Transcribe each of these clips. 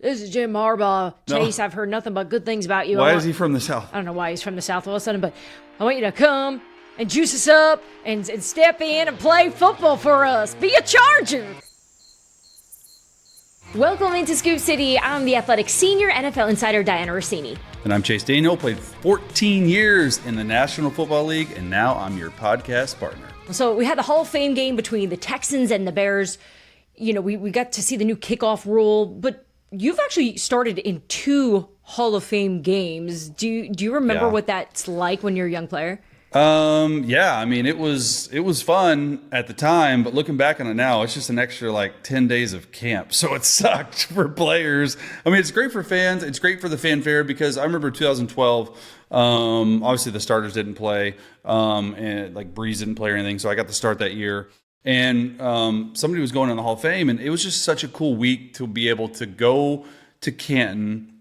this is Jim Harbaugh. Chase, I've heard nothing but good things about you. Why is he from the South? I don't know why he's from the South all of a sudden, but I want you to come and juice us up and step in and play football for us. Be a Charger. Welcome into Scoop City. I'm the athletic senior NFL insider, Dianna Russini. And I'm Chase Daniel, played 14 years in the National Football League, and now I'm your podcast partner. So we had the Hall of Fame game between the Texans and the Bears. You know, we got to see the new kickoff rule, but you've actually started in 2 Hall of Fame games. Do you remember what that's like when you're a young player? Yeah, I mean, it was fun at the time, but looking back on it now, it's just an extra like 10 days of camp. So it sucked for players. I mean, it's great for fans. It's great for the fanfare because I remember 2012, obviously the starters didn't play, and like Breeze didn't play or anything. So I got to start that year. And somebody was going in the Hall of Fame, and it was just such a cool week to be able to go to Canton,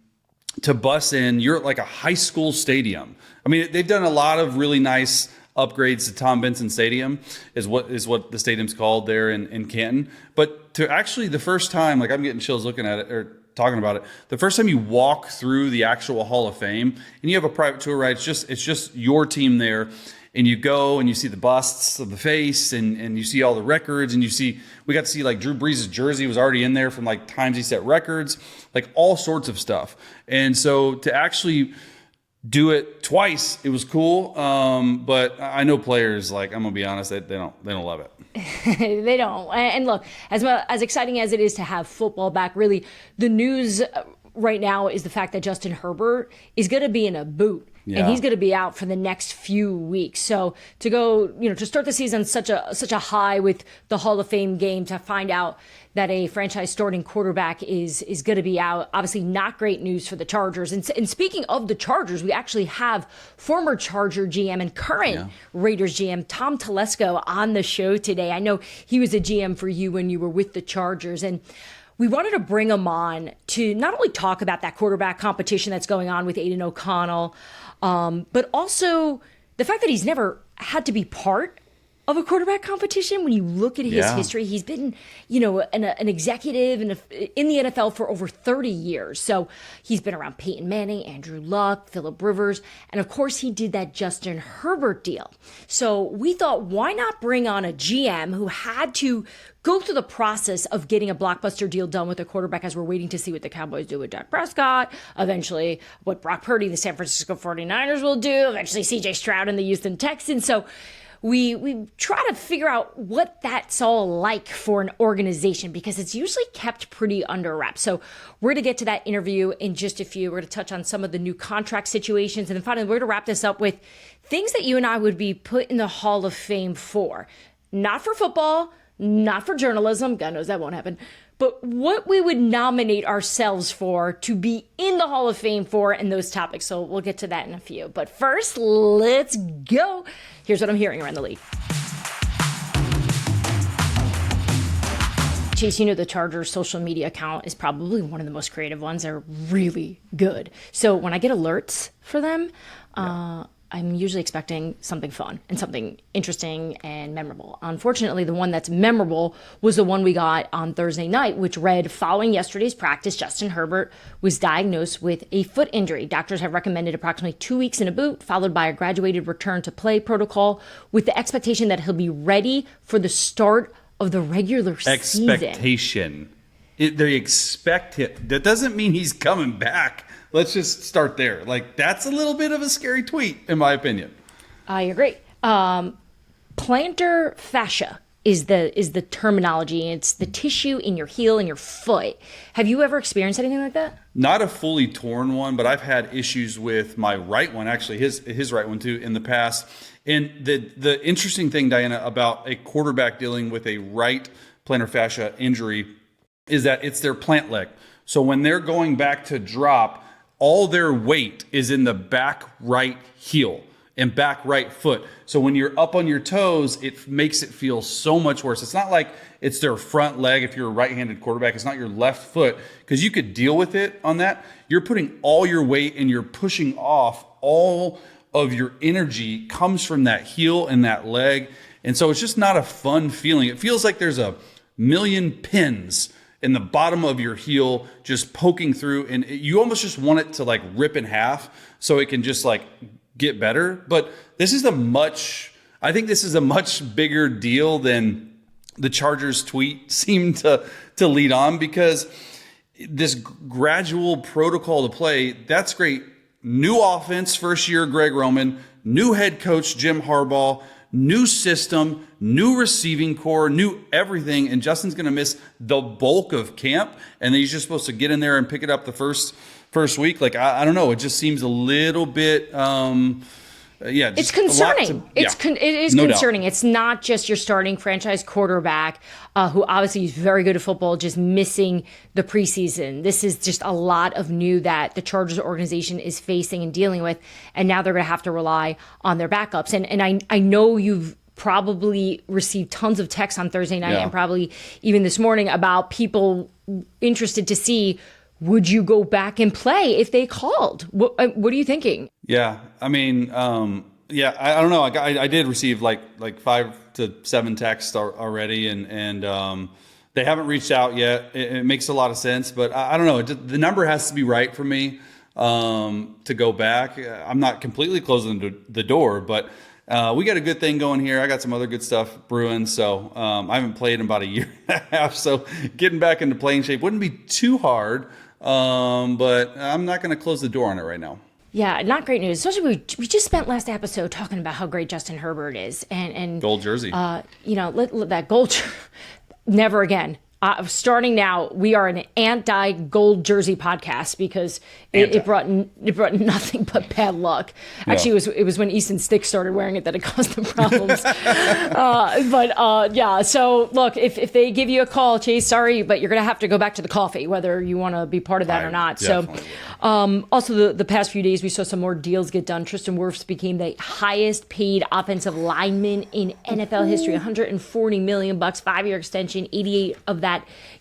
to bus in. You're at like a high school stadium. I mean, they've done a lot of really nice upgrades to Tom Benson Stadium, is what the stadium's called there in Canton. But to actually the first time, like I'm getting chills looking at it or talking about it, the first time you walk through the actual Hall of Fame and you have a private tour ride, it's just your team there. And you go and you see the busts of the face and you see all the records and we got to see like Drew Brees' jersey was already in there from like times he set records, like all sorts of stuff. And so to actually do it twice, it was cool. But I know players, like I'm gonna be honest, they don't love it. They don't. And look, as exciting as it is to have football back, really the news right now is the fact that Justin Herbert is going to be in a boot. Yeah. And he's going to be out for the next few weeks. So to go, to start the season such a high with the Hall of Fame game, to find out that a franchise starting quarterback is going to be out, obviously not great news for the Chargers. And speaking of the Chargers, we actually have former Charger GM and current Raiders GM Tom Telesco on the show today. I know he was a GM for you when you were with the Chargers, and we wanted to bring him on to not only talk about that quarterback competition that's going on with Aiden O'Connell, but also the fact that he's never had to be part of a quarterback competition. When you look at his history, he's been, an executive in the NFL for over 30 years. So he's been around Peyton Manning, Andrew Luck, Phillip Rivers, and of course he did that Justin Herbert deal. So we thought, why not bring on a GM who had to go through the process of getting a blockbuster deal done with a quarterback, as we're waiting to see what the Cowboys do with Dak Prescott, eventually what Brock Purdy, the San Francisco 49ers will do, eventually CJ Stroud and the Houston Texans. So we try to figure out what that's all like for an organization, because it's usually kept pretty under wraps. So we're going to get to that interview in just a few. We're going to touch on some of the new contract situations. And then finally, we're going to wrap this up with things that you and I would be put in the Hall of Fame for. Not for football, not for journalism. God knows that won't happen. But what we would nominate ourselves for to be in the Hall of Fame for, and those topics. So we'll get to that in a few. But first, let's go. Here's what I'm hearing around the league. Chase, the Chargers social media account is probably one of the most creative ones. They're really good. So when I get alerts for them, I'm usually expecting something fun and something interesting and memorable. Unfortunately, the one that's memorable was the one we got on Thursday night, which read, following yesterday's practice, Justin Herbert was diagnosed with a foot injury. Doctors have recommended approximately 2 weeks in a boot, followed by a graduated return to play protocol, with the expectation that he'll be ready for the start of the regular season. Expectation. They expect it. That doesn't mean he's coming back. Let's just start there. Like, that's a little bit of a scary tweet, in my opinion. I agree. Plantar fascia is the terminology. It's the tissue in your heel and your foot. Have you ever experienced anything like that? Not a fully torn one, but I've had issues with my right one, actually his right one too, in the past. And the interesting thing, Diana, about a quarterback dealing with a right plantar fascia injury is that it's their plant leg. So when they're going back to drop, all their weight is in the back right heel and back right foot. So when you're up on your toes, it makes it feel so much worse. It's not like it's their front leg if you're a right-handed quarterback. It's not your left foot, because you could deal with it on that. You're putting all your weight and you're pushing off. All of your energy comes from that heel and that leg. And so it's just not a fun feeling. It feels like there's a million pins in the bottom of your heel, just poking through, and you almost just want it to like rip in half so it can just like get better. But I think this is a much bigger deal than the Chargers tweet seemed to lead on, because this gradual protocol to play, that's great. New offense, first year Greg Roman, new head coach Jim Harbaugh, new system, new receiving core, new everything, and Justin's going to miss the bulk of camp, and then he's just supposed to get in there and pick it up the first week. Like, I don't know. It just seems a little bit, it's concerning. It is No concerning. doubt. It's not just your starting franchise quarterback, who obviously is very good at football, just missing the preseason. This is just a lot of new that the Chargers organization is facing and dealing with, and now they're going to have to rely on their backups. And I know you've probably received tons of texts on Thursday night and probably even this morning about people interested to see, would you go back and play if they called? What are you thinking? Yeah, I mean, I don't know. I did receive like 5 to 7 texts already, and they haven't reached out yet. It makes a lot of sense, but I don't know. The number has to be right for me to go back. I'm not completely closing the door, but we got a good thing going here. I got some other good stuff brewing, so I haven't played in about a year and a half, so getting back into playing shape wouldn't be too hard. But I'm not going to close the door on it right now. Yeah, not great news. Especially we just spent last episode talking about how great Justin Herbert is, and gold jersey. Let that gold. Never again. Starting now, we are an anti-gold jersey podcast because it brought nothing but bad luck. Actually, it was when Easton Stick started wearing it that it caused the problems. So look, if they give you a call, Chase, sorry, but you're going to have to go back to the coffee, whether you want to be part of that or not. So, also the past few days, we saw some more deals get done. Tristan Wirfs became the highest paid offensive lineman in NFL history, $140 million, 5-year extension, 88 of that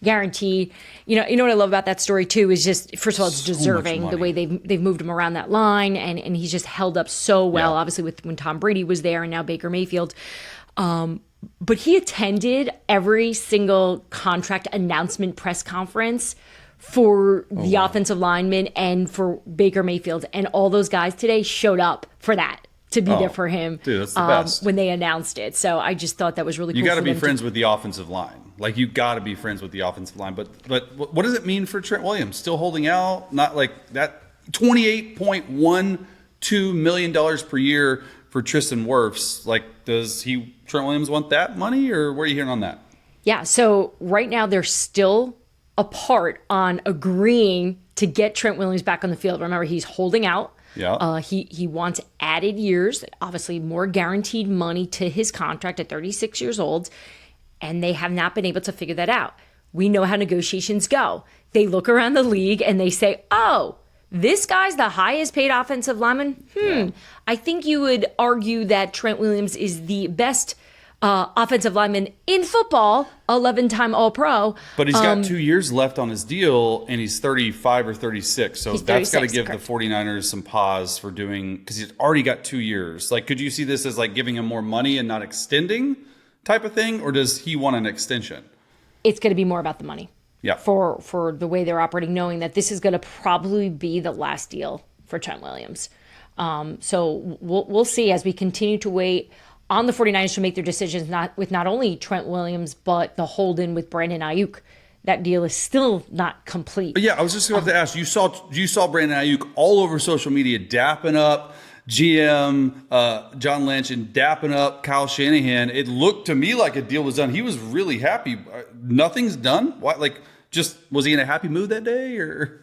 guaranteed. You know what I love about that story too is just, first of all, it's deserving the way they've moved him around that line, and he's just held up so well. Obviously, with when Tom Brady was there, and now Baker Mayfield. But he attended every single contract announcement press conference for the offensive lineman and for Baker Mayfield, and all those guys today showed up for that. To be there for him. Dude, that's the best. When they announced it. So I just thought that was really cool. You got to be friends with the offensive line. Like, you got to be friends with the offensive line. But what does it mean for Trent Williams? Still holding out? Not like that. $28.12 million per year for Tristan Wirfs. Like, does Trent Williams want that money, or what are you hearing on that? Yeah, so right now they're still apart on agreeing to get Trent Williams back on the field. Remember, he's holding out. Yeah. He wants added years, obviously more guaranteed money to his contract at 36 years old, and they have not been able to figure that out. We know how negotiations go. They look around the league and they say, oh, this guy's the highest paid offensive lineman? I think you would argue that Trent Williams is the best offensive lineman in football, 11-time All-Pro. But he's got 2 years left on his deal, and he's 35 or 36. So that's got to give the 49ers some pause for doing, because he's already got 2 years. Like, could you see this as like giving him more money and not extending type of thing, or does he want an extension? It's going to be more about the money. Yeah. For the way they're operating, knowing that this is going to probably be the last deal for Trent Williams. So we'll see as we continue to wait on the 49ers to make their decisions, not only Trent Williams, but the hold-in with Brandon Aiyuk. That deal is still not complete. But yeah, I was just about to ask, you saw Brandon Aiyuk all over social media dapping up GM John Lynch and dapping up Kyle Shanahan. It looked to me like a deal was done. He was really happy. Nothing's done? What, was he in a happy mood that day, or?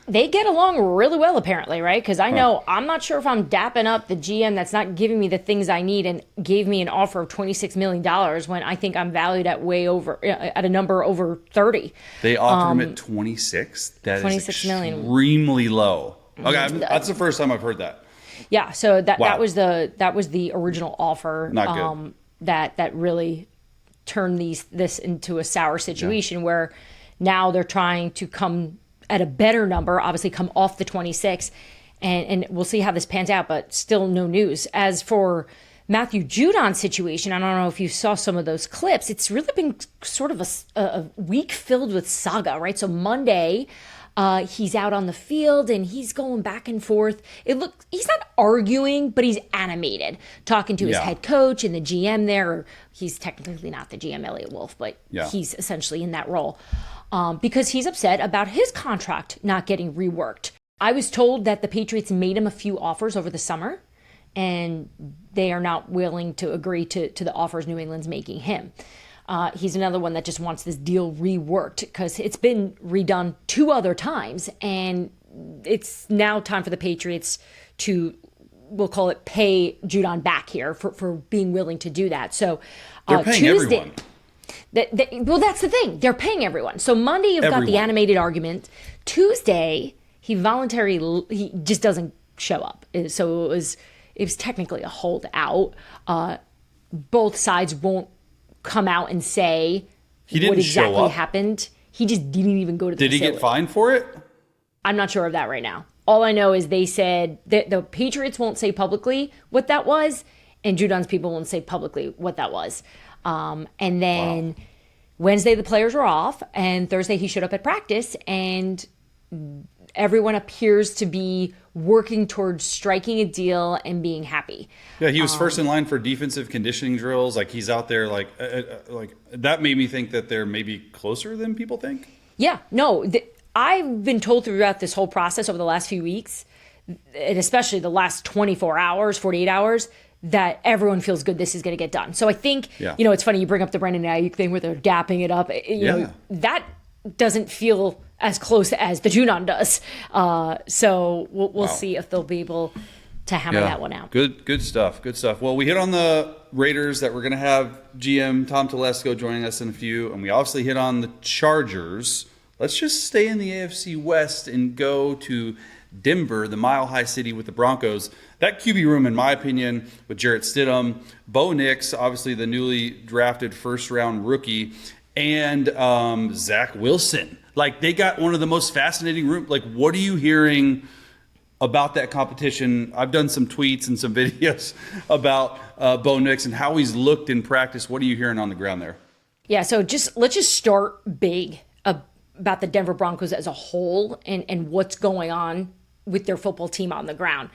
They get along really well, apparently, right? Because I know I'm not sure if I'm dapping up the GM that's not giving me the things I need and gave me an offer of $26 million when I think I'm valued at at a number over 30. They offered him at 26? That is extremely low. Okay, that's the first time I've heard that. Yeah, so that was the original offer. Not good. That really turned this into a sour situation where now they're trying to come at a better number, obviously come off the 26, and we'll see how this pans out, but still no news. As for Matthew Judon situation, I don't know if you saw some of those clips. It's really been sort of a week filled with saga, right? So Monday, he's out on the field and he's going back and forth. He's not arguing, but he's animated, talking to his head coach and the GM there. Or he's technically not the GM, Elliott Wolf, but he's essentially in that role because he's upset about his contract not getting reworked. I was told that the Patriots made him a few offers over the summer, and they are not willing to agree to the offers New England's making him. He's another one that just wants this deal reworked because it's been redone 2 other times, and it's now time for the Patriots to, we'll call it, pay Judon back here for being willing to do that. So they're paying Tuesday, everyone. Well, that's the thing. They're paying everyone. So Monday, you've got the animated argument. Tuesday, he just doesn't show up. So it was technically a holdout. Both sides won't come out and say what exactly happened. He just didn't even go to the facility. Did he get fined for it? I'm not sure of that right now. All I know is they said that the Patriots won't say publicly what that was, and Judon's people won't say publicly what that was. And then Wednesday the players were off, and Thursday he showed up at practice, and everyone appears to be working towards striking a deal and being happy. Yeah, he was first in line for defensive conditioning drills. Like, he's out there, like that made me think that they're maybe closer than people think. Yeah, no, I've been told throughout this whole process over the last few weeks, and especially the last 24 hours, 48 hours, that everyone feels good this is going to get done. So I think, it's funny you bring up the Brandon Aiyuk thing where they're dapping it up. You know, that doesn't feel as close as the Judon does. So we'll see if they'll be able to hammer that one out. Good stuff. Well, we hit on the Raiders that we're going to have GM Tom Telesco joining us in a few, and we obviously hit on the Chargers. Let's just stay in the AFC West and go to Denver, the Mile High City, with the Broncos. That QB room, in my opinion, with Jarrett Stidham, Bo Nix, obviously the newly drafted first-round rookie, and Zach Wilson. Like, they got one of the most fascinating rooms. Like, what are you hearing about that competition? I've done some tweets and some videos about Bo Nix and how he's looked in practice. What are you hearing on the ground there? Yeah, so let's just start big about the Denver Broncos as a whole and what's going on with their football team on the ground.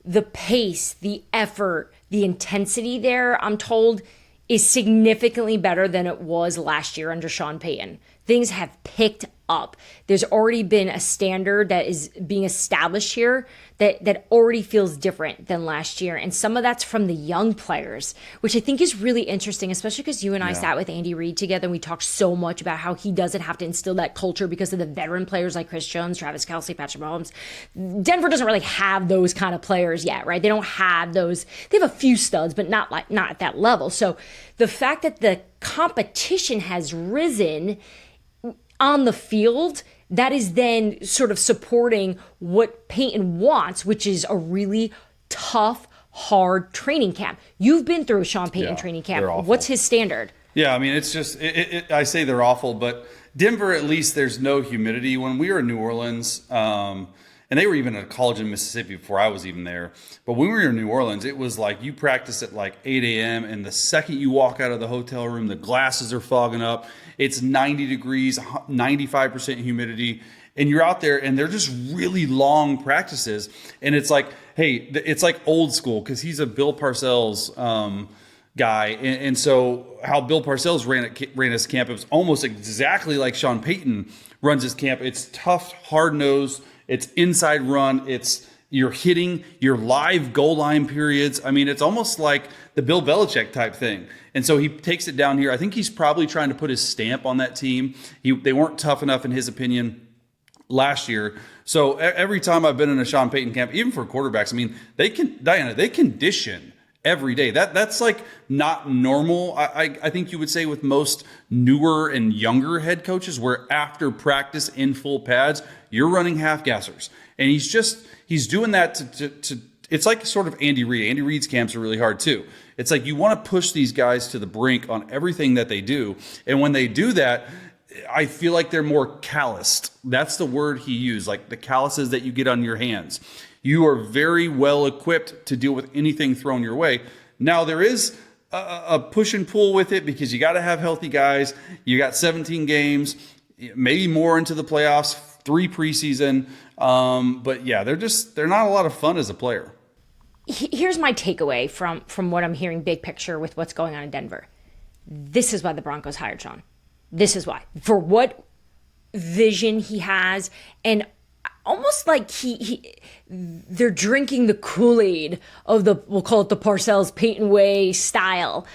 The pace, the effort, the intensity there, I'm told, is significantly better than it was last year under Sean Payton. Things have picked up. There's already been a standard that is being established here that already feels different than last year. And some of that's from the young players, which I think is really interesting, especially because you and I sat with Andy Reid together and we talked so much about how he doesn't have to instill that culture because of the veteran players like Chris Jones, Travis Kelce, Patrick Mahomes. Denver doesn't really have those kind of players yet, right? They don't have those. They have a few studs, but not at that level. So the fact that the competition has risen on the field, that is then sort of supporting what Peyton wants, which is a really tough, hard training camp. You've been through a Sean Payton training camp. What's his standard? Yeah, I mean, it's just, I say they're awful, but Denver, at least there's no humidity. When we were in New Orleans, and they were even at a college in Mississippi before I was even there, but when we were in New Orleans, it was like you practice at like 8 a.m. and the second you walk out of the hotel room, the glasses are fogging up. It's 90 degrees, 95% humidity, and you're out there, and they're just really long practices. And it's like, hey, it's like old school because he's a Bill Parcells guy, and so how Bill Parcells ran his camp, it was almost exactly like Sean Payton runs his camp. It's tough, hard-nosed. It's inside run. You're hitting your live goal line periods. I mean, it's almost like the Bill Belichick type thing. And so he takes it down here. I think he's probably trying to put his stamp on that team. They weren't tough enough, in his opinion, last year. So every time I've been in a Sean Payton camp, even for quarterbacks, I mean, they condition every day. That's like not normal. I think you would say with most newer and younger head coaches, where after practice in full pads, you're running half gassers. And he's doing that to it's like sort of Andy Reid. Andy Reid's camps are really hard too. It's like you want to push these guys to the brink on everything that they do. And when they do that, I feel like they're more calloused. That's the word he used, like the calluses that you get on your hands. You are very well equipped to deal with anything thrown your way. Now there is a push and pull with it because you got to have healthy guys. You got 17 games, maybe more into the playoffs, 3 preseason. But yeah, they're not a lot of fun as a player. Here's my takeaway from what I'm hearing big picture with what's going on in Denver. This is why the Broncos hired Sean. This is why. For what vision he has, and almost like they're drinking the Kool-Aid of we'll call it the Parcells Peyton Way style.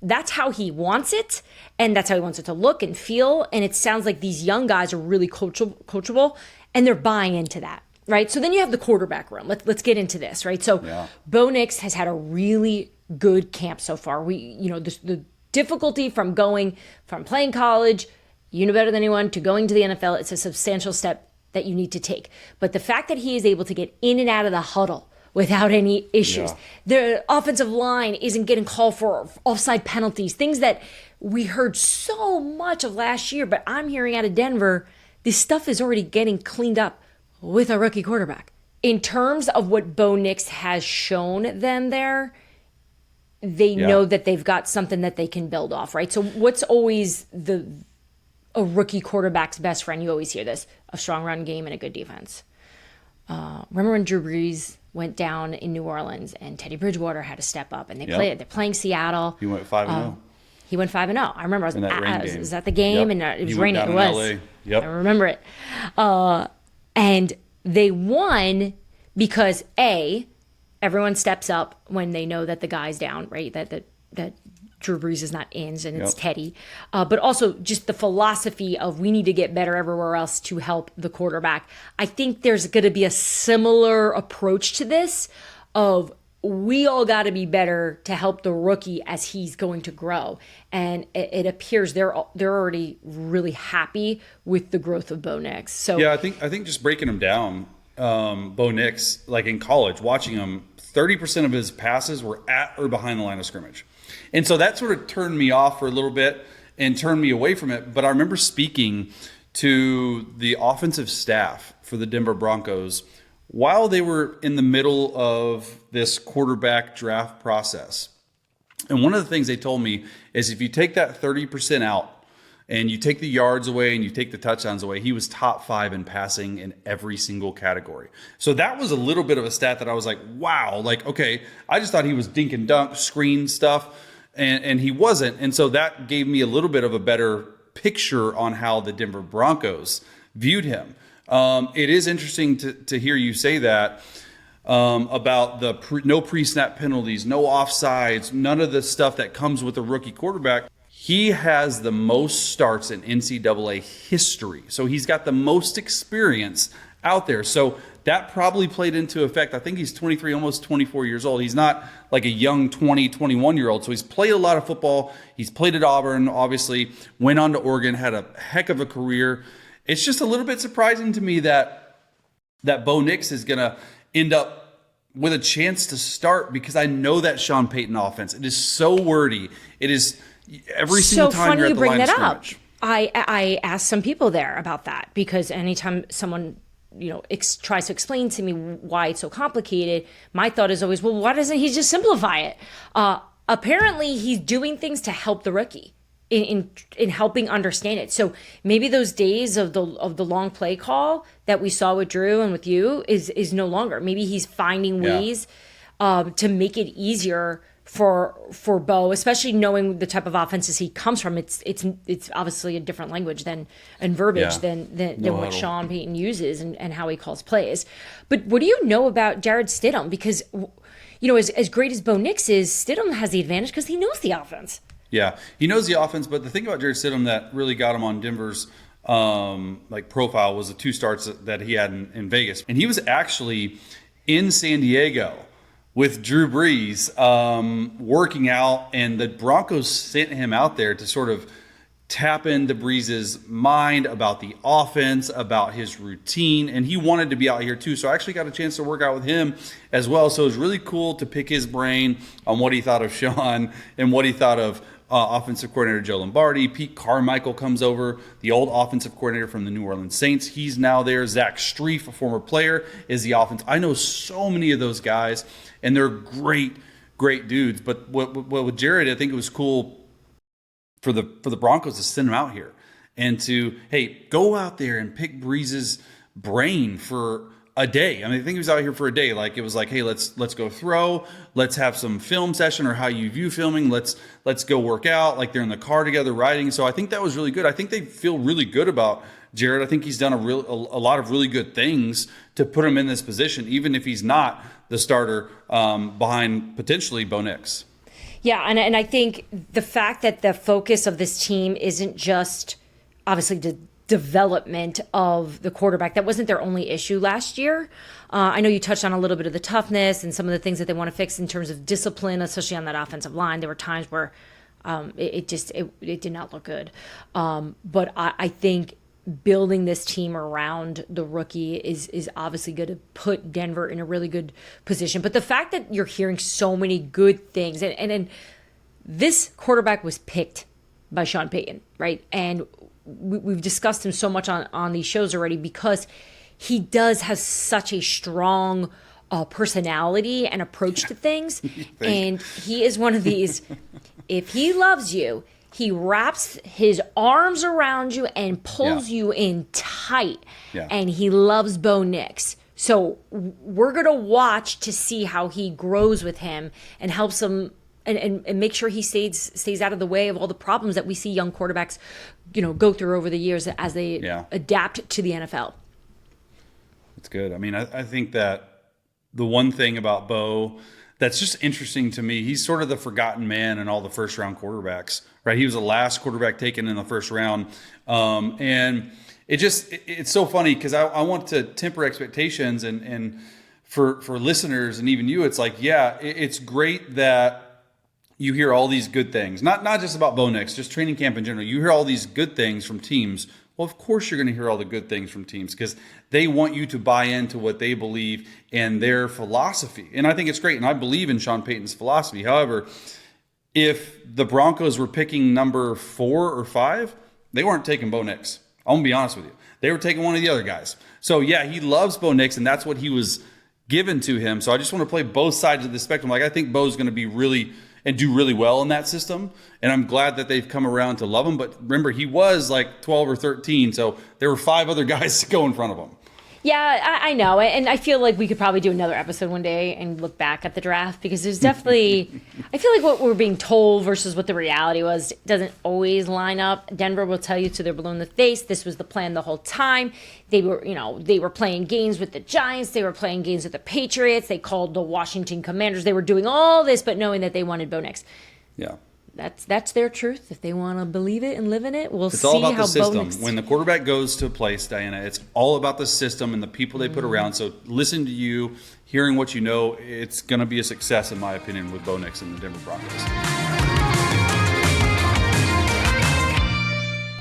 That's how he wants it, and that's how he wants it to look and feel. And it sounds like these young guys are really coachable, and they're buying into that. Right. So then you have the quarterback room. Let's get into this. Right. So Bo Nix has had a really good camp so far. The difficulty from playing college, you know better than anyone, to going to the NFL, it's a substantial step that you need to take. But the fact that he is able to get in and out of the huddle without any issues, the offensive line isn't getting called for offside penalties, things that we heard so much of last year. But I'm hearing out of Denver, this stuff is already getting cleaned up with a rookie quarterback. In terms of what Bo Nix has shown them there, they know that they've got something that they can build off, right? So what's always a rookie quarterback's best friend? You always hear this: a strong run game and a good defense. Remember when Drew Brees went down in New Orleans and Teddy Bridgewater had to step up, and they're playing Seattle. He went 5-0. He went 5-0. I remember I was at the game, and it was He raining. went It down was. in LA. Yep. I remember it. And they won because everyone steps up when they know that the guy's down, right? That Drew Brees is not in, and it's Teddy. But also just the philosophy of we need to get better everywhere else to help the quarterback. I think there's going to be a similar approach to this of we all got to be better to help the rookie as he's going to grow. And it appears they're already really happy with the growth of Bo Nix. So yeah, I think just breaking him down, Bo Nix, like in college, watching him, 30% of his passes were at or behind the line of scrimmage. And so that sort of turned me off for a little bit and turned me away from it. But I remember speaking to the offensive staff for the Denver Broncos while they were in the middle of this quarterback draft process. And one of the things they told me is if you take that 30% out and you take the yards away and you take the touchdowns away, he was top 5 in passing in every single category. So that was a little bit of a stat that I was like, wow, like, okay, I just thought he was dink and dunk, screen stuff, and he wasn't. And so that gave me a little bit of a better picture on how the Denver Broncos viewed him. It is interesting to hear you say that about the no pre-snap penalties, no offsides, none of the stuff that comes with a rookie quarterback. He has the most starts in NCAA history. So he's got the most experience out there. So that probably played into effect. I think he's 23, almost 24 years old. He's not like a young 20, 21-year-old. So he's played a lot of football. He's played at Auburn, obviously, went on to Oregon, had a heck of a career. It's just a little bit surprising to me that Bo Nix is going to end up with a chance to start because I know that Sean Payton offense. It is so wordy. It is every single time you're at the line of scrimmage. I asked some people there about that because anytime someone tries to explain to me why it's so complicated, my thought is always, well, why doesn't he just simplify it? Apparently, he's doing things to help the rookie in helping understand it. So maybe those days of the long play call that we saw with Drew and with you is no longer. Maybe he's finding ways to make it easier for Bo, especially knowing the type of offenses he comes from. It's obviously a different language and verbiage than what Sean Payton uses and how he calls plays. But what do you know about Jarrett Stidham? Because as great as Bo Nix is, Stidham has the advantage because he knows the offense. Yeah, he knows the offense, but the thing about Jarrett Stidham that really got him on Denver's profile was the 2 starts that he had in Vegas. And he was actually in San Diego with Drew Brees working out, and the Broncos sent him out there to sort of tap into Brees' mind about the offense, about his routine, and he wanted to be out here too. So I actually got a chance to work out with him as well. So it was really cool to pick his brain on what he thought of Sean and what he thought of offensive coordinator Joe Lombardi. Pete Carmichael comes over, the old offensive coordinator from the New Orleans Saints. He's now there. Zach Strief, a former player, is the offense. I know so many of those guys, and they're great great dudes. But what with Jared, I think it was cool for the Broncos to send him out here and to, hey, go out there and pick Breeze's brain for a day. I mean, I think he was out here for a day. Like, it was like, hey, let's go throw, let's have some film session, or how you view filming. Let's go work out. Like, they're in the car together riding. So I think that was really good. I think they feel really good about Jared. I think he's done a lot of really good things to put him in this position, even if he's not the starter behind potentially Bo Nix. Yeah, and I think the fact that the focus of this team isn't just obviously the development of the quarterback. That wasn't their only issue last year. I know you touched on a little bit of the toughness and some of the things that they want to fix in terms of discipline, especially on that offensive line. There were times where it did not look good. But I think building this team around the rookie is obviously going to put Denver in a really good position. But the fact that you're hearing so many good things, and this quarterback was picked by Sean Payton, right? And we've discussed him so much on these shows already because he does have such a strong personality and approach to things. And he is one of these, if he loves you, he wraps his arms around you and pulls you in tight. Yeah. And he loves Bo Nix. So we're going to watch to see how he grows with him and helps him and make sure he stays out of the way of all the problems that we see young quarterbacks, go through over the years as they adapt to the NFL. That's good. I mean, I think that the one thing about Bo that's just interesting to me, he's sort of the forgotten man in all the first round quarterbacks, right? He was the last quarterback taken in the first round. And it's so funny because I want to temper expectations and for listeners and even you, it's like, it's great that you hear all these good things, not just about Bo Nix, just training camp in general. You hear all these good things from teams. Well, of course you're going to hear all the good things from teams because they want you to buy into what they believe and their philosophy. And I think it's great. And I believe in Sean Payton's philosophy. However, if the Broncos were picking number 4 or 5, they weren't taking Bo Nix. I'm going to be honest with you. They were taking one of the other guys. So, he loves Bo Nix, and that's what he was given to him. So I just want to play both sides of the spectrum. Like, I think Bo's going to be do really well in that system. And I'm glad that they've come around to love him. But remember, he was like 12 or 13. So there were 5 other guys to go in front of him. Yeah, I know. And I feel like we could probably do another episode one day and look back at the draft because there's definitely, I feel like what we're being told versus what the reality was doesn't always line up. Denver will tell you to their blue in the face, this was the plan the whole time. They were playing games with the Giants. They were playing games with the Patriots. They called the Washington Commanders. They were doing all this, but knowing that they wanted Bo Nix. Yeah. That's their truth. If they want to believe it and live in it, we'll see how Bo Nix. It's all about the system. When the quarterback goes to a place, Diana, it's all about the system and the people they put around. So listen to you, hearing what you know, it's going to be a success, in my opinion, with Bo Nix and the Denver Broncos.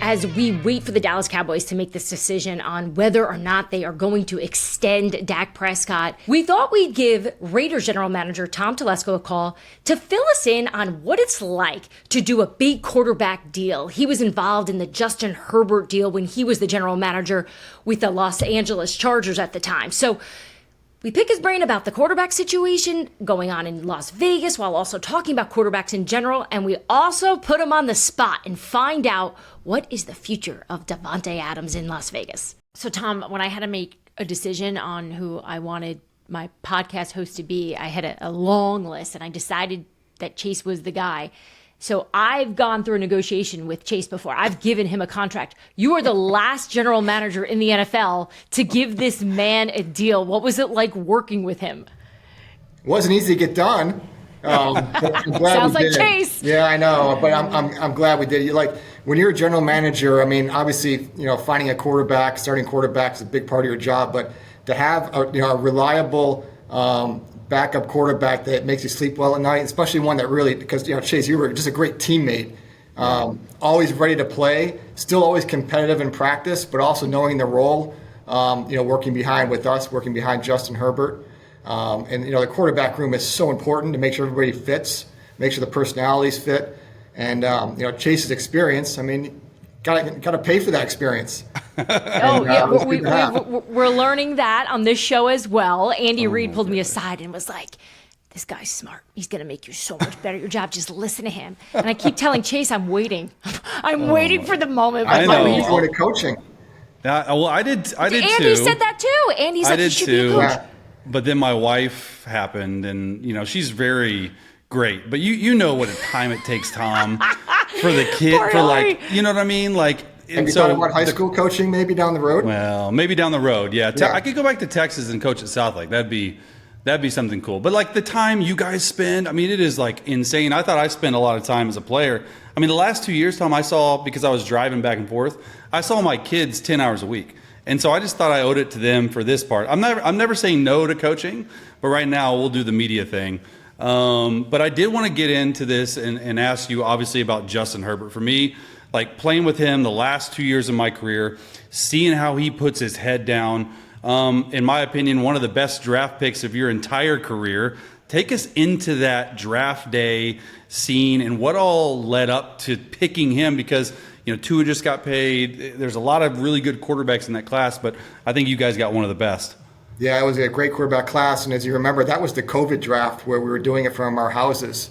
As we wait for the Dallas Cowboys to make this decision on whether or not they are going to extend Dak Prescott, we thought we'd give Raiders general manager Tom Telesco a call to fill us in on what it's like to do a big quarterback deal. He was involved in the Justin Herbert deal when he was the general manager with the Los Angeles Chargers at the time. So we pick his brain about the quarterback situation going on in Las Vegas while also talking about quarterbacks in general. And we also put him on the spot and find out what is the future of Davante Adams in Las Vegas. So, Tom, when I had to make a decision on who I wanted my podcast host to be, I had a long list and I decided that Chase was the guy. So I've gone through a negotiation with Chase before. I've given him a contract. You are the last general manager in the NFL to give this man a deal. What was it like working with him? It wasn't easy to get done. Sounds like Chase. Yeah, I know, but I'm glad we did. When you're a general manager, I mean, obviously, finding a quarterback, starting quarterback is a big part of your job. But to have a reliable backup quarterback that makes you sleep well at night, especially one that really, because Chase, you were just a great teammate, always ready to play, still always competitive in practice, but also knowing the role, working behind Justin Herbert. And the quarterback room is so important to make sure everybody fits, make sure the personalities fit, and Chase's experience. I mean, gotta pay for that experience. We're learning that on this show as well. Andy Reid pulled me aside and was like, this guy's smart. He's going to make you so much better at your job. Just listen to him. And I keep telling Chase, I'm waiting. I'm waiting for the moment. I know. He's going to coaching. Well, I did too. Andy said that too. Andy's like, you should be a coach. Yeah. But then my wife happened, and she's very great. But you know what a time it takes, Tom, for the kid, for like, you know what I mean? Like, Have you thought about high school coaching maybe down the road? Well, maybe down the road, yeah. I could go back to Texas and coach at Southlake. That'd be something cool. But like the time you guys spend, I mean, it is like insane. I thought I spent a lot of time as a player. I mean, the last 2 years, Tom, I saw, because I was driving back and forth, I saw my kids 10 hours a week. And so I just thought I owed it to them for this part. I'm never saying no to coaching, but right now we'll do the media thing. But I did want to get into this and ask you, obviously, about Justin Herbert. For me, like playing with him the last 2 years of my career, seeing how he puts his head down, in my opinion, one of the best draft picks of your entire career. Take us into that draft day scene and what all led up to picking him, because Tua just got paid. There's a lot of really good quarterbacks in that class, but I think you guys got one of the best. Yeah, it was a great quarterback class, and as you remember, that was the COVID draft where we were doing it from our houses.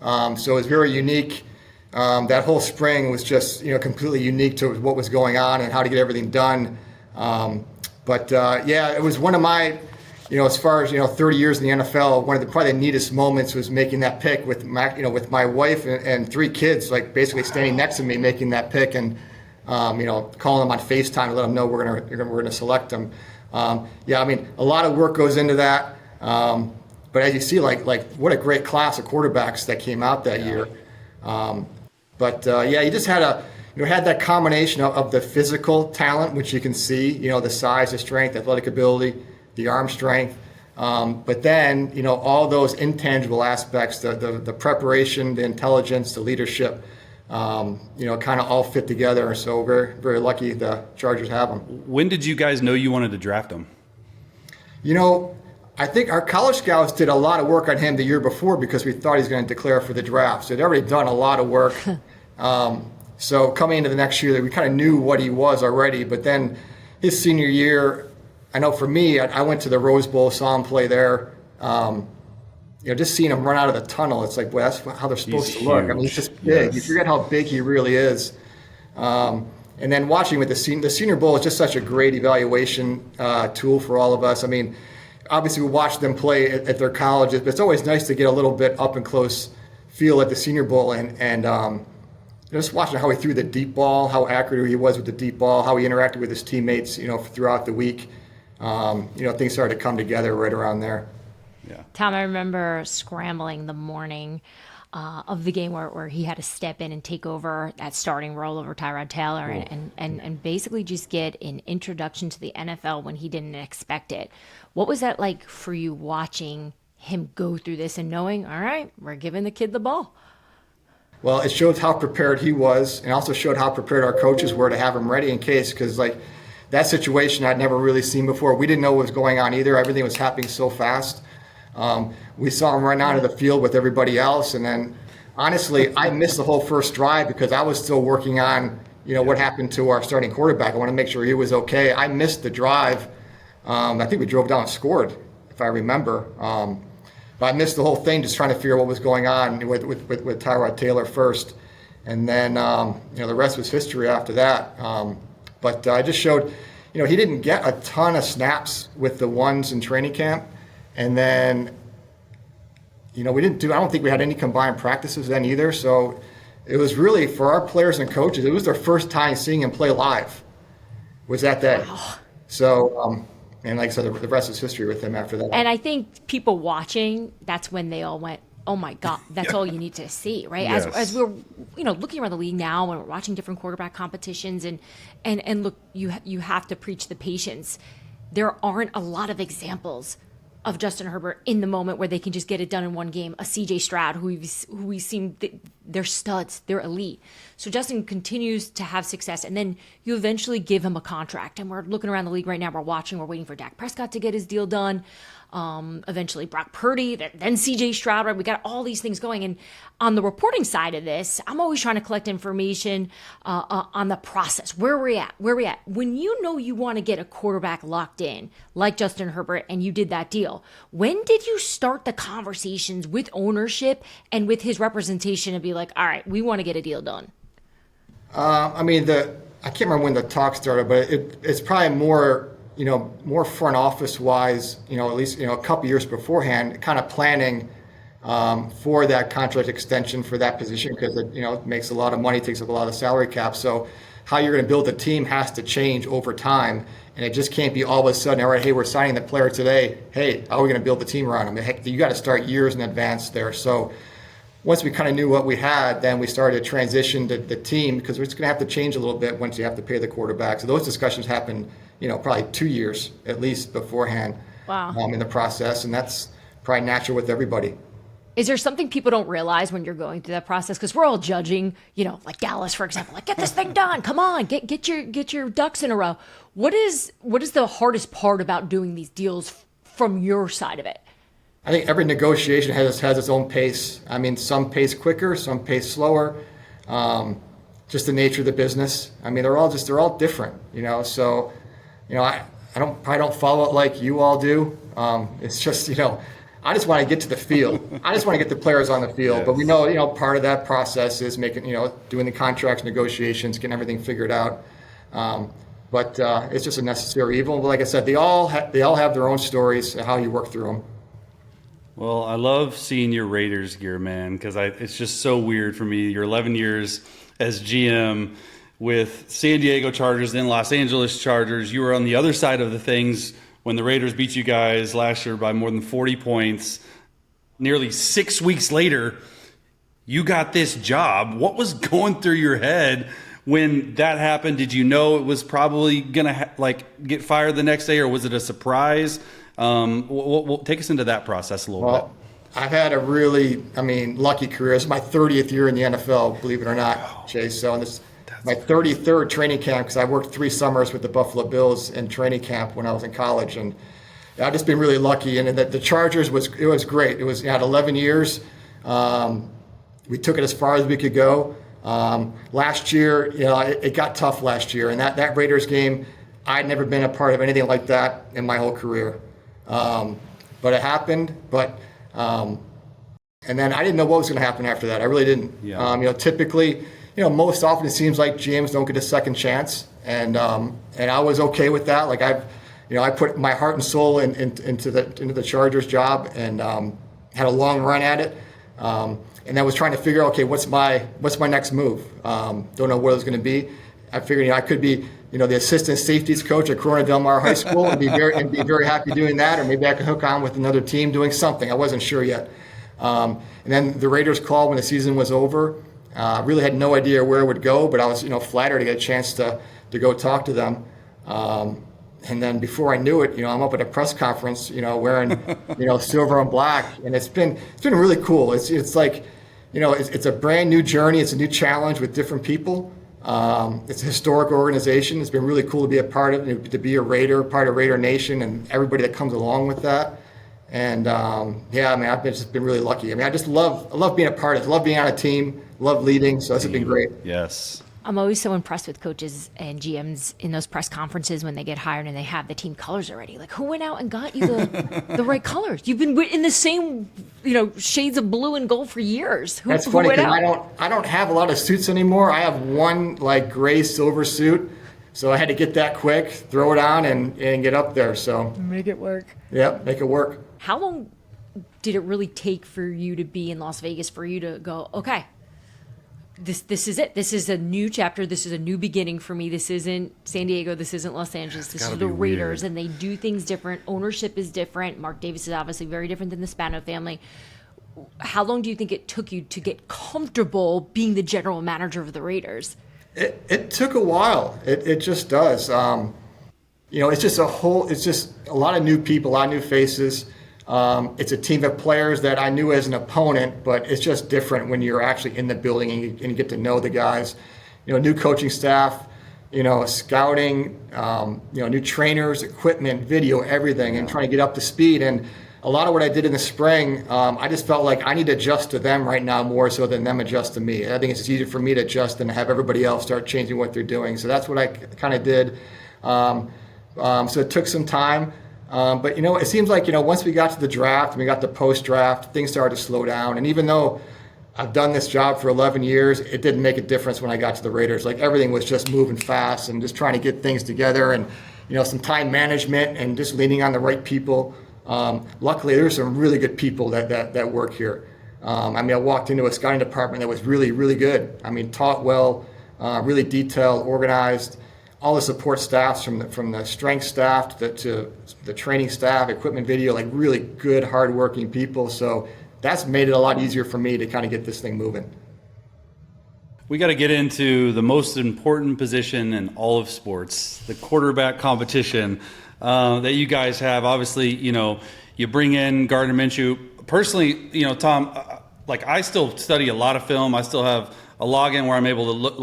So it was very unique. That whole spring was just completely unique to what was going on and how to get everything done. But it was one of my, as far as 30 years in the NFL, one of the probably the neatest moments was making that pick with my wife and 3 kids, like basically standing next to me making that pick, and calling them on FaceTime to let them know we're gonna select them. I mean, a lot of work goes into that. But as you see, like what a great class of quarterbacks that came out that year. You just had had that combination of the physical talent, which you can see, the size, the strength, athletic ability, the arm strength. But then, all those intangible aspects, the preparation, the intelligence, the leadership, kind of all fit together. So very, very lucky the Chargers have them. When did you guys know you wanted to draft him? I think our college scouts did a lot of work on him the year before because we thought he was going to declare for the draft. So they'd already done a lot of work. So coming into the next year, we kind of knew what he was already. But then his senior year, I know for me, I went to the Rose Bowl, saw him play there. Just seeing him run out of the tunnel, it's like, boy, that's how they're supposed to look. I mean, he's just big. Yes. You forget how big he really is. And then watching with the Senior Bowl is just such a great evaluation tool for all of us. I mean, obviously we watch them play at their colleges, but it's always nice to get a little bit up and close feel at the Senior Bowl and just watching how he threw the deep ball, how accurate he was with the deep ball, how he interacted with his teammates, throughout the week. Things started to come together right around there. Yeah. Tom, I remember scrambling the morning of the game where he had to step in and take over that starting role over Tyrod Taylor and basically just get an introduction to the NFL when he didn't expect it. What was that like for you watching him go through this and knowing, all right, we're giving the kid the ball? Well, it showed how prepared he was and also showed how prepared our coaches were to have him ready in case, because that situation I'd never really seen before. We didn't know what was going on either. Everything was happening so fast. We saw him run out of the field with everybody else. And then, honestly, I missed the whole first drive because I was still working on, what happened to our starting quarterback. I want to make sure he was okay. I missed the drive. I think we drove down and scored, if I remember. But I missed the whole thing just trying to figure out what was going on with Tyrod Taylor first. And then, the rest was history after that. But I just showed, he didn't get a ton of snaps with the ones in training camp. And then, I don't think we had any combined practices then either. So it was really, for our players and coaches, it was their first time seeing him play live, was that day. Wow. So, and like I said, the rest is history with him after that. And I think people watching, that's when they all went, oh my God, that's all you need to see, right? Yes. As we're, looking around the league now and we're watching different quarterback competitions and look, you have to preach the patience. There aren't a lot of examples of Justin Herbert in the moment where they can just get it done in one game. A CJ Stroud, who we've seen they're studs, they're elite. So Justin continues to have success, and then you eventually give him a contract. And we're looking around the league right now. We're watching. We're waiting for Dak Prescott to get his deal done. Eventually Brock Purdy, then CJ Stroud, right? We got all these things going. And on the reporting side of this, I'm always trying to collect information on the process. Where we at? When you know you want to get a quarterback locked in, like Justin Herbert, and you did that deal, when did you start the conversations with ownership and with his representation and be like, all right, we want to get a deal done? I can't remember when the talk started, but it's probably more front office wise, at least, a couple years beforehand, kind of planning for that contract extension for that position, because it makes a lot of money, takes up a lot of salary cap. So how you're going to build a team has to change over time. And it just can't be all of a sudden, all right, hey, we're signing the player today. Hey, how are we going to build the team around him? Heck, you got to start years in advance there. So once we kind of knew what we had, then we started to transition the team, because we're just going to have to change a little bit once you have to pay the quarterback. So those discussions happen, probably 2 years at least beforehand. Wow. In the process. And that's probably natural with everybody. Is there something people don't realize when you're going through that process? Because we're all judging, like Dallas, for example, like, get this thing done. Come on, get your ducks in a row. What is the hardest part about doing these deals from your side of it? I think every negotiation has its own pace. I mean, some pace quicker, some pace slower. Just the nature of the business. I mean, they're all different, So, I don't follow it like you all do. It's just, I just want to get to the field. I just want to get the players on the field. Yes. But we know, part of that process is making, doing the contracts, negotiations, getting everything figured out. But it's just a necessary evil. But like I said, they all have their own stories and how you work through them. Well, I love seeing your Raiders gear, man, because it's just so weird for me. You're 11 years as GM with San Diego Chargers, then Los Angeles Chargers. You were on the other side of the things when the Raiders beat you guys last year by more than 40 points. Nearly 6 weeks later, you got this job. What was going through your head when that happened? Did you know it was probably going to get fired the next day, or was it a surprise? Take us into that process a little bit. I've had a really, lucky career. It's my 30th year in the NFL, believe it or not, Chase. So this my 33rd training camp, because I worked 3 summers with the Buffalo Bills in training camp when I was in college, and I've just been really lucky. And the Chargers was great. It was had 11 years. We took it as far as we could go. Last year, it got tough last year, and that Raiders game, I'd never been a part of anything like that in my whole career. But it happened. And then I didn't know what was going to happen after that. I really didn't. Yeah. Typically, most often it seems like GMs don't get a second chance, and I was okay with that. Like I put my heart and soul into the Chargers job, and had a long run at it. And I was trying to figure out, okay, what's my next move? Don't know what it was going to be. I figured I could be the assistant safeties coach at Corona Del Mar High School and be very happy doing that, or maybe I could hook on with another team doing something. I wasn't sure yet. And then the Raiders called when the season was over. Really had no idea where it would go, but I was flattered to get a chance to go talk to them. And then before I knew it, I'm up at a press conference, wearing silver and black, and it's been really cool. It's like it's a brand new journey. It's a new challenge with different people. It's a historic organization. It's been really cool to be a part of it, to be a Raider, part of Raider Nation, and everybody that comes along with that. And I've just been really lucky. I just love being a part of it. I love being on a team, love leading. So this has been great. Yes. I'm always so impressed with coaches and GMs in those press conferences when they get hired and they have the team colors already. Like, who went out and got you the right colors? You've been in the same, shades of blue and gold for years. That's funny, because I don't have a lot of suits anymore. I have one gray silver suit, so I had to get that quick, throw it on, and get up there. So make it work. Yep, make it work. How long did it really take for you to be in Las Vegas for you to go, okay, this is it. This is a new chapter. This is a new beginning for me. This isn't San Diego. This isn't Los Angeles. This is the Raiders, and they do things different. Ownership is different. Mark Davis is obviously very different than the Spano family. How long do you think it took you to get comfortable being the general manager of the Raiders? It took a while. It just does. It's just a lot of new people, a lot of new faces. It's a team of players that I knew as an opponent, but it's just different when you're actually in the building and you get to know the guys. New coaching staff, scouting, new trainers, equipment, video, everything, and trying to get up to speed. And a lot of what I did in the spring, I just felt like I need to adjust to them right now more so than them adjust to me. I think it's just easier for me to adjust than to have everybody else start changing what they're doing. So that's what I kind of did. So it took some time. But, it seems like, once we got to the draft and we got the post-draft, things started to slow down. And even though I've done this job for 11 years, it didn't make a difference when I got to the Raiders. Like, everything was just moving fast and just trying to get things together and, some time management and just leaning on the right people. Luckily, there's some really good people that work here. I walked into a scouting department that was really, really good. Taught well, really detailed, organized. All the support staffs from the strength staff to the training staff, equipment, video, like really good, hardworking people. So that's made it a lot easier for me to kind of get this thing moving. We got to get into the most important position in all of sports, the quarterback competition that you guys have. Obviously, you bring in Gardner Minshew. Personally, Tom, I still study a lot of film. I still have a login where I'm able to look,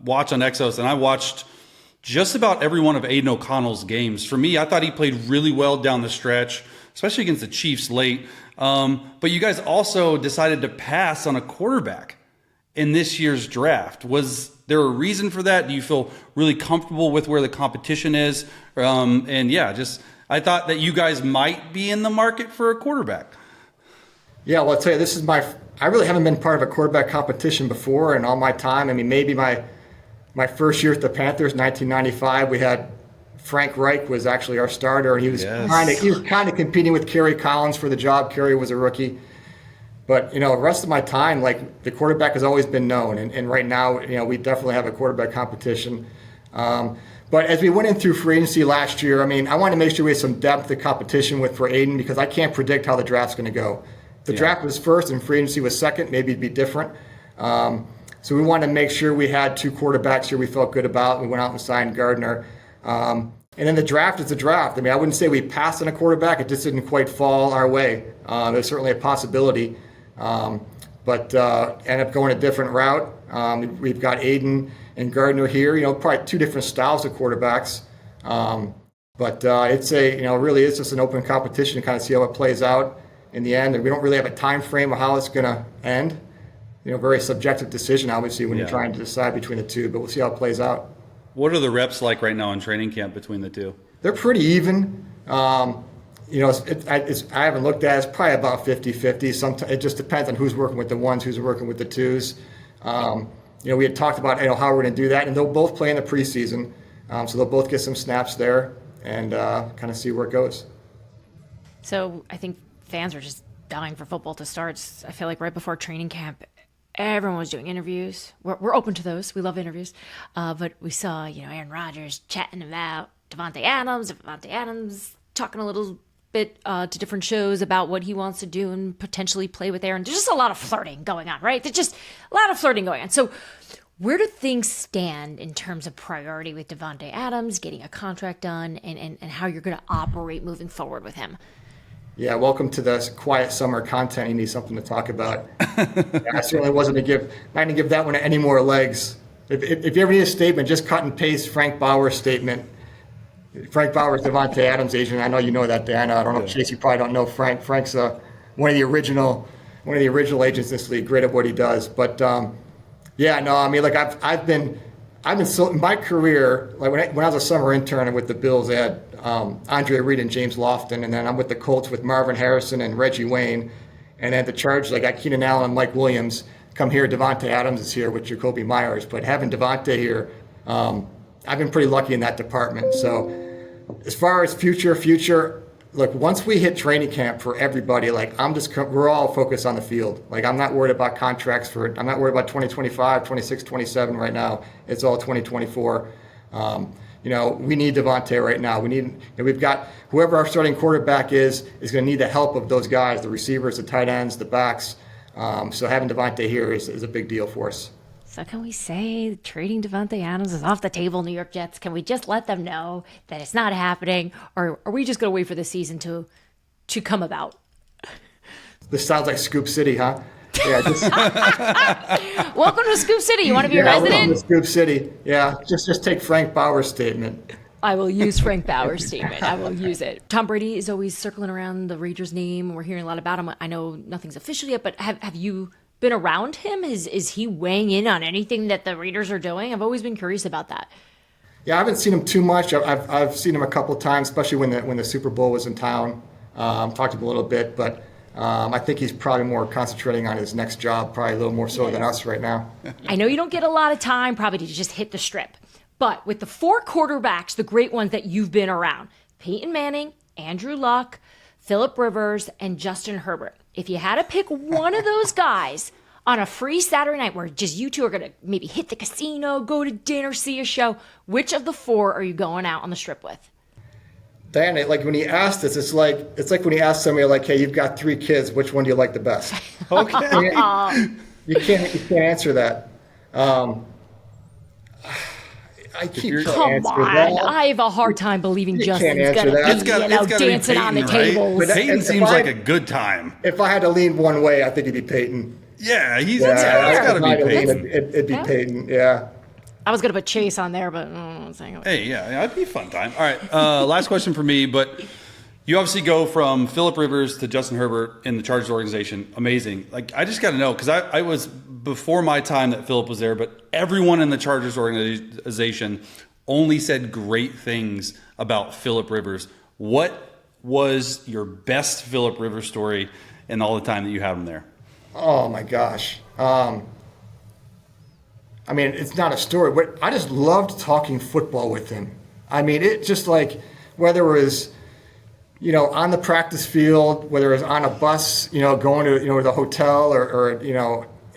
watch on Exos, and I watched just about every one of Aiden O'Connell's games. For me, I thought he played really well down the stretch, especially against the Chiefs late. But you guys also decided to pass on a quarterback in this year's draft. Was there a reason for that? Do you feel really comfortable with where the competition is? I thought that you guys might be in the market for a quarterback. Yeah, well, I'll tell you, I really haven't been part of a quarterback competition before in all my time. Maybe my first year at the Panthers, 1995, we had Frank Reich was actually our starter, and he was kind of competing with Kerry Collins for the job. Kerry was a rookie. But, the rest of my time, the quarterback has always been known. And right now, we definitely have a quarterback competition. But as we went in through free agency last year, I wanted to make sure we had some depth of competition for Aiden, because I can't predict how the draft's going to go. If the draft was first and free agency was second, maybe it'd be different. So we wanted to make sure we had two quarterbacks here we felt good about. We went out and signed Gardner. And then the draft is the draft. I wouldn't say we passed on a quarterback. It just didn't quite fall our way. There's certainly a possibility. But ended up going a different route. We've got Aiden and Gardner here, probably two different styles of quarterbacks. But it's really is just an open competition to kind of see how it plays out in the end. And we don't really have a time frame of how it's going to end. Very subjective decision, obviously, when you're trying to decide between the two, but we'll see how it plays out. What are the reps like right now in training camp between the two? They're pretty even. I haven't looked at it. It's probably about 50-50. It just depends on who's working with the ones, who's working with the twos. We had talked about how we're going to do that, and they'll both play in the preseason. So they'll both get some snaps there and kind of see where it goes. So I think fans are just dying for football to start. I feel like right before training camp, everyone was doing interviews. We're open to those. We love interviews. But we saw, Aaron Rodgers chatting about Davante Adams talking a little bit to different shows about what he wants to do and potentially play with Aaron. There's just a lot of flirting going on, right? There's just a lot of flirting going on. So where do things stand in terms of priority with Davante Adams, getting a contract done, and how you're going to operate moving forward with him? Yeah, welcome to the quiet summer content. You need something to talk about. I certainly wasn't not going to give that one any more legs. If you ever need a statement, just cut and paste Frank Bauer's statement. Frank Bauer's Davante Adams' agent. I know you know that, Dianna. I don't know, Chase, you probably don't know Frank. Frank's one of the original agents in this league. Great at what he does. But I've been so in my career, when I was a summer intern with the Bills, they had Andre Reed and James Lofton, and then I'm with the Colts with Marvin Harrison and Reggie Wayne, and at the Chargers, I got Keenan Allen and Mike Williams. Come here, Davante Adams is here with Jacoby Myers, but having Davante here, I've been pretty lucky in that department. So as far as future, look, once we hit training camp for everybody, we're all focused on the field. I'm not worried about contracts I'm not worried about 2025, 26, 27 right now. It's all 2024. We need Davante right now. We've got whoever our starting quarterback is going to need the help of those guys, the receivers, the tight ends, the backs. So having Davante here is a big deal for us. So can we say trading Davante Adams is off the table, New York Jets? Can we just let them know that it's not happening? Or are we just going to wait for the season to to come about? This sounds like Scoop City, huh? Yeah, Welcome to Scoop City. You want to be a welcome resident? to Scoop City. Yeah, just take Frank Bauer's statement. I will use Frank Bauer's statement. I will use it. Tom Brady is always circling around the Raiders name. We're hearing a lot about him. I know nothing's official yet, but have you been around him? Is he weighing in on anything that the Raiders are doing? I've always been curious about that. Yeah, I haven't seen him too much. I've seen him a couple times, especially when the Super Bowl was in town. Talked to him a little bit, but I think he's probably more concentrating on his next job, probably a little more so than us right now. I know you don't get a lot of time probably to just hit the strip, but with the 4 quarterbacks, the great ones that you've been around, Peyton Manning, Andrew Luck, Phillip Rivers, and Justin Herbert, if you had to pick one of those guys on a free Saturday night where just you two are going to maybe hit the casino, go to dinner, see a show, which of the 4 are you going out on the strip with? Diana, like when he asked this, it's like when he asked somebody like, "Hey, you've got 3 kids. Which one do you like the best?" Okay. You can't answer that. I keep Come answer on. that. I have a hard time believing You can't Justin's answer going that. to It's be, It's gotta be dancing on the Peyton, tables. right? Peyton If seems I- like a good time. If I had to lean one way, I think it'd be Peyton. Yeah, it's Yeah, got to if I had be to lean, Peyton. it'd be Yeah. Peyton. Yeah. I was going to put Chase on there, but I'm saying. Hey, yeah, that'd be a fun time. All right, last question for me, but you obviously go from Phillip Rivers to Justin Herbert in the Chargers organization. Amazing. Like, I just got to know, because I was before my time that Phillip was there, but everyone in the Chargers organization only said great things about Phillip Rivers. What was your best Phillip Rivers story in all the time that you had him there? Oh my gosh. I mean, it's not a story, but I just loved talking football with him. I mean, it just like, whether it was, on the practice field, whether it was on a bus, going to, the hotel or in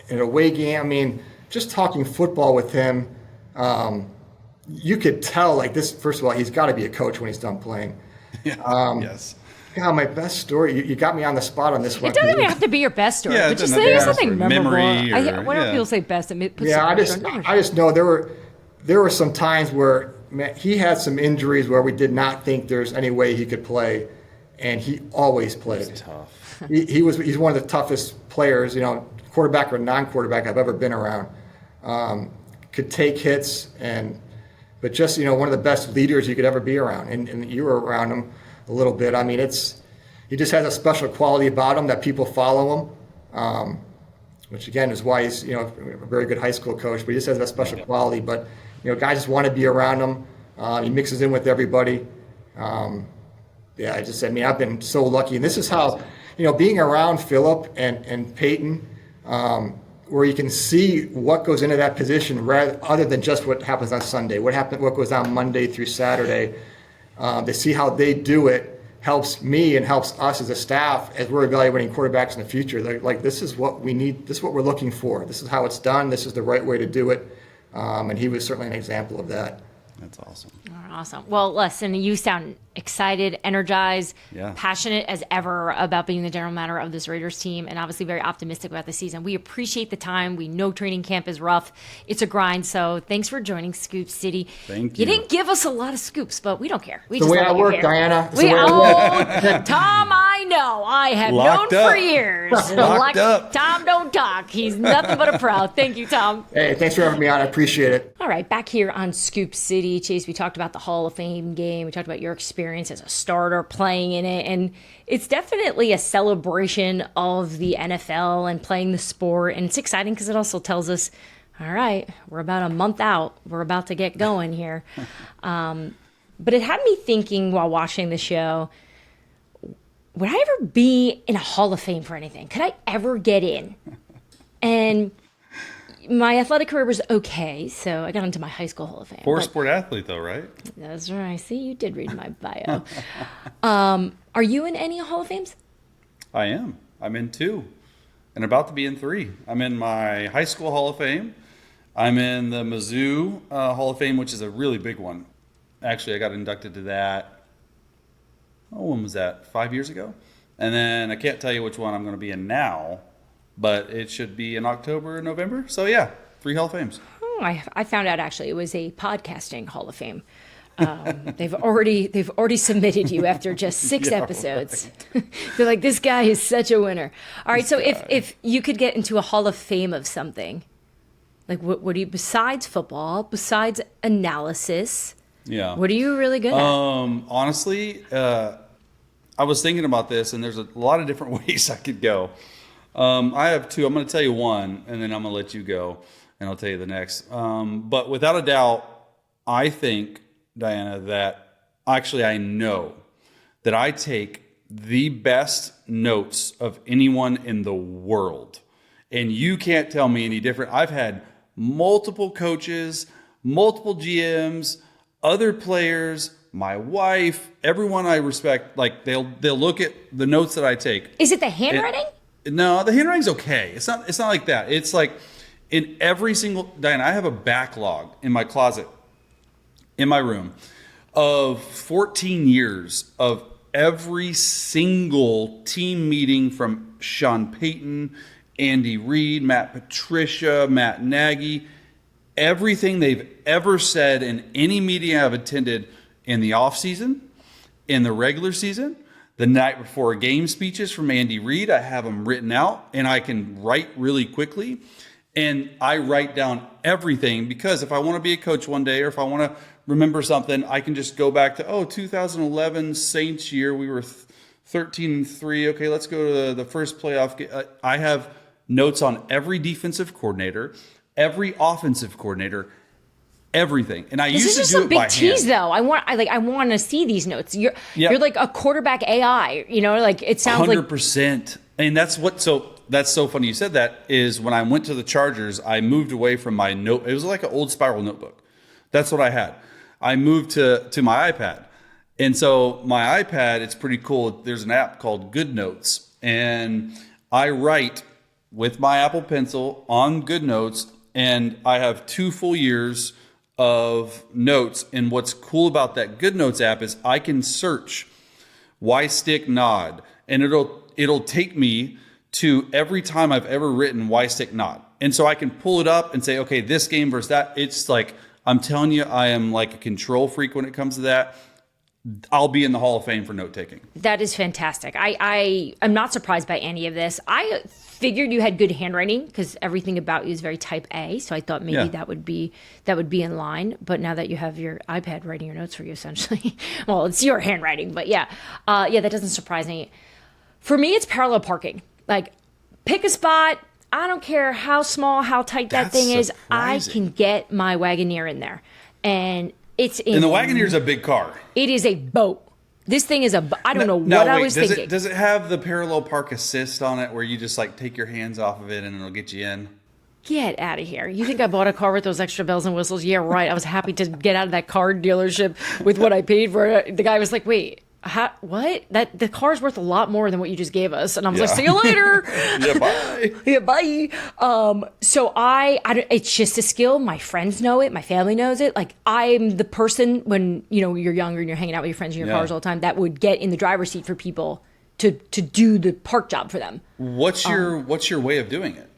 an away game. I mean, just talking football with him, you could tell, like, this, first of all, he's got to be a coach when he's done playing. Yes. God, my best story. You got me on the spot on this one. It doesn't even have to be your best story, Yeah, it but just doesn't have to say be something your best story. memorable. Memory or- Whenever yeah. people say best, it puts Yeah, some I pressure on just know there were some times where, man, he had some injuries where we did not think there's any way he could play, and he always played. Tough. He's one of the toughest players, quarterback or non-quarterback I've ever been around. Could take hits, but just one of the best leaders you could ever be around, and you were around him a little bit. I mean, he just has a special quality about him that people follow him. Which again is why he's a very good high school coach, but he just has that special quality. But guys just want to be around him. He mixes in with everybody. I've been so lucky, and this is how being around Phillip and Peyton, where you can see what goes into that position, other than just what happens on Sunday. What goes on Monday through Saturday. To see how they do it helps me and helps us as a staff as we're evaluating quarterbacks in the future. They're like, this is what we need. This is what we're looking for. This is how it's done. This is the right way to do it. And he was certainly an example of that. That's awesome. Awesome. Well, listen, you sound excited, energized, Yeah. passionate as ever about being the general manager of this Raiders team, and obviously very optimistic about the season. We appreciate the time. We know training camp is rough. It's a grind. So thanks for joining Scoop City. Thank You you. didn't give us a lot of scoops, but we don't care. We The just way love I that you're work, here. Diana. It's We, the way I work. Tom, I know. I have Locked known for up. years. Locked up. Tom don't talk. He's nothing but a pro. Thank you, Tom. Hey, thanks for having me on. I appreciate it. All right, back here on Scoop City, Chase, we talked about the Hall of Fame game. We talked about your experience as a starter playing in it. And it's definitely a celebration of the NFL and playing the sport. And it's exciting because it also tells us, all right, we're about a month out. We're about to get going here. But it had me thinking while watching the show, would I ever be in a Hall of Fame for anything? Could I ever get in? And my athletic career was okay, so I got into my high school Hall of Fame. Poor But- sport athlete, though, right? That's right. See, you did read my bio. Are you in any Hall of Fames? I am. I'm in 2 and about to be in 3. I'm in my high school Hall of Fame. I'm in the Mizzou Hall of Fame, which is a really big one. Actually, I got inducted to that, when was that? 5 years ago? And then I can't tell you which one I'm going to be in now, but it should be in October or November. So yeah, 3 Hall of Fames. Oh, I found out actually it was a podcasting Hall of Fame. They've already submitted you after just 6 episodes. Right. They're like, this guy is such a winner. All right, so if you could get into a Hall of Fame of something, like what do you, besides football, besides analysis, what are you really good at? Honestly, I was thinking about this, and there's a lot of different ways I could go. I have 2. I'm going to tell you one, and then I'm going to let you go, and I'll tell you the next. But without a doubt, I think, Dianna, that actually I know that I take the best notes of anyone in the world. And you can't tell me any different. I've had multiple coaches, multiple GMs, other players, my wife, everyone I respect, like they'll look at the notes that I take. Is it the handwriting? No, the handwriting's okay. It's not like that. It's like in every single, Dianna, I have a backlog in my closet, in my room, of 14 years of every single team meeting from Sean Payton, Andy Reid, Matt Patricia, Matt Nagy, everything they've ever said in any meeting I've attended in the offseason, in the regular season, the night before game speeches from Andy Reid. I have them written out, and I can write really quickly. And I write down everything, because if I want to be a coach one day, or if I want to remember something, I can just go back to, 2011 Saints year. We were 13-3. Okay, let's go to the first playoff game. I have notes on every defensive coordinator, every offensive coordinator, everything. And I used to do it by hand. This is some big tease, though. I want to see these notes. You're like a quarterback AI. Like it sounds 100%. And that's so funny you said that. Is when I went to the Chargers, I moved away from my note. It was like an old spiral notebook. That's what I had. I moved to my iPad. And so my iPad, it's pretty cool. There's an app called Good Notes, and I write with my Apple Pencil on Good Notes, and I have 2 full years of notes. And what's cool about that Good Notes app is I can search Y stick nod, and it'll take me to every time I've ever written Y stick nod. And so I can pull it up and say, okay, this game versus that. It's like, I'm telling you, I am like a control freak when it comes to that. I'll be in the Hall of Fame for note taking. That is fantastic. I'm not surprised by any of this. I figured you had good handwriting because everything about you is very type A. So I thought maybe that would be in line. But now that you have your iPad writing your notes for you, essentially, well, it's your handwriting. But that doesn't surprise me. For me, it's parallel parking. Like, pick a spot. I don't care how small, how tight that thing is. I can get my Wagoneer in there, and it's in. And the Wagoneer's a big car. It is a boat. This thing is I don't know what I was thinking. Does it have the parallel park assist on it, where you just like take your hands off of it and it'll get you in? Get out of here. You think I bought a car with those extra bells and whistles? Yeah, right. I was happy to get out of that car dealership with what I paid for it. The guy was like, wait. What? The car's worth a lot more than what you just gave us. And I was like, see you later. Bye. Bye. So it's just a skill. My friends know it. My family knows it. Like, I'm the person when, you're younger and you're hanging out with your friends in your cars all the time that would get in the driver's seat for people to do the park job for them. What's your way of doing it?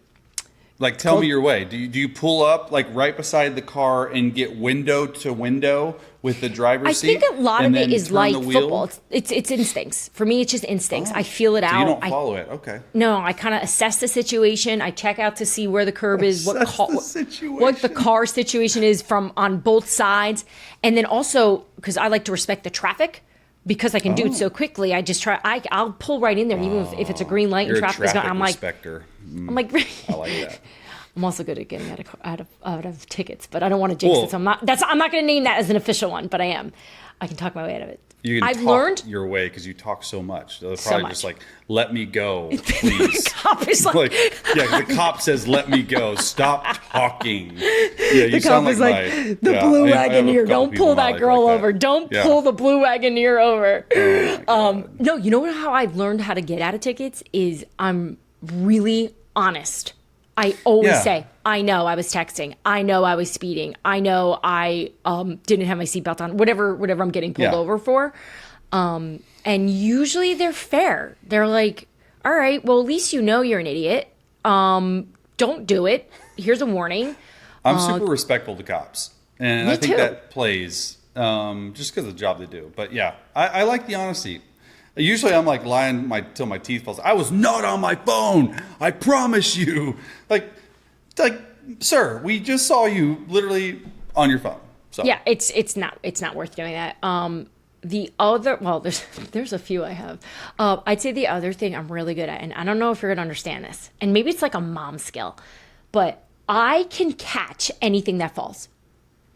Like, tell me your way. Do you pull up like right beside the car and get window to window with the driver's seat? I think a lot of it is like football. It's instincts. For me, it's just instincts. I feel it out. You don't follow it. Okay. No, I kind of assess the situation. I check out to see where the curb is, what the car situation is from on both sides, and then also because I like to respect the traffic. Because I can do it so quickly, I just try. I'll pull right in there, even if it's a green light and traffic is going. I'm like, I'm like, I like that. I'm also good at getting out of tickets, but I don't want to jinx it. So I'm not going to name that as an official one, but I am. I can talk my way out of it. You can talk your way because you talk so much. They'll probably just like, let me go, please. The cop is like the cop says, let me go. Stop talking. Yeah, the cop is like, the blue Wagoneer. Don't pull that girl over. Don't pull the blue Wagoneer over. No, you know how I've learned how to get out of tickets is I'm really honest. I always say, I know I was texting. I know I was speeding. I know I didn't have my seatbelt on. Whatever I'm getting pulled over for. And usually they're fair. They're like, all right, well, at least you're an idiot. Don't do it. Here's a warning. I'm super respectful to cops. And I think that plays just because of the job they do. But yeah, I like the honesty. Usually I'm like lying till my teeth falls. I was not on my phone. I promise you. Like, sir, we just saw you literally on your phone. So yeah, it's not worth doing that. The other, well, there's a few I have. I'd say the other thing I'm really good at, and I don't know if you're gonna understand this, and maybe it's like a mom skill, but I can catch anything that falls.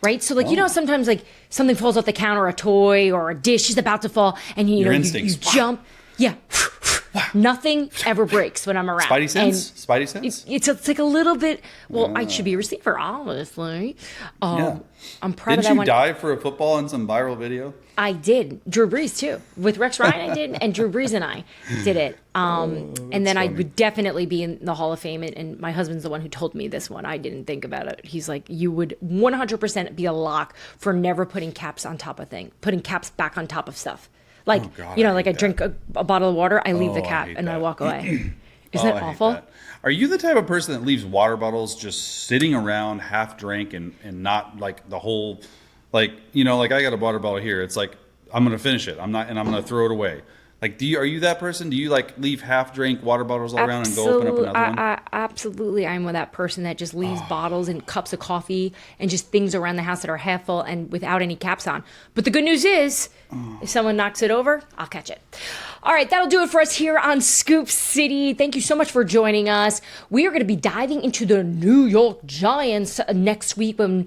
Right? So like, sometimes like something falls off the counter, a toy or a dish is about to fall, and you jump. Yeah. Nothing ever breaks when I'm around. Spidey sense? It's like a little bit, I should be a receiver, honestly. I'm proud of that one. Didn't you dive for a football in some viral video? I did. Drew Brees, too. With Rex Ryan, I did, and Drew Brees and I did it. And then funny. I would definitely be in the Hall of Fame, and my husband's the one who told me this one. I didn't think about it. He's like, you would 100% be a lock for never putting caps on top of putting caps back on top of stuff. Like, I drink a bottle of water, I leave the cap, and I walk away. Isn't that awful? That. Are you the type of person that leaves water bottles just sitting around half drank and not like the whole, like I got a water bottle here. It's like, I'm going to finish it. I'm going to throw it away. Like, are you that person? Do you like leave half drank water bottles all around and go open up another one? Absolutely. I'm with that person that just leaves bottles and cups of coffee and just things around the house that are half full and without any caps on. But the good news is, if someone knocks it over, I'll catch it. All right, that'll do it for us here on Scoop City. Thank you so much for joining us. We are going to be diving into the New York Giants next week when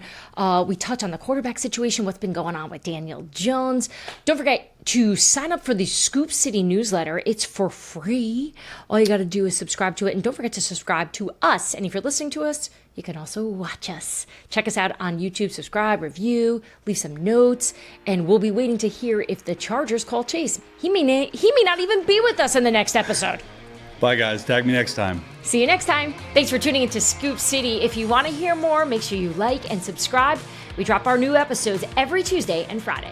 we touch on the quarterback situation, what's been going on with Daniel Jones. Don't forget to sign up for the Scoop City newsletter. It's for free. All you got to do is subscribe to it. And don't forget to subscribe to us. And if you're listening to us, you can also watch us. Check us out on YouTube, subscribe, review, leave some notes, and we'll be waiting to hear if the Chargers call Chase. He may not even be with us in the next episode. Bye, guys. Tag me next time. See you next time. Thanks for tuning into Scoop City. If you want to hear more, make sure you like and subscribe. We drop our new episodes every Tuesday and Friday.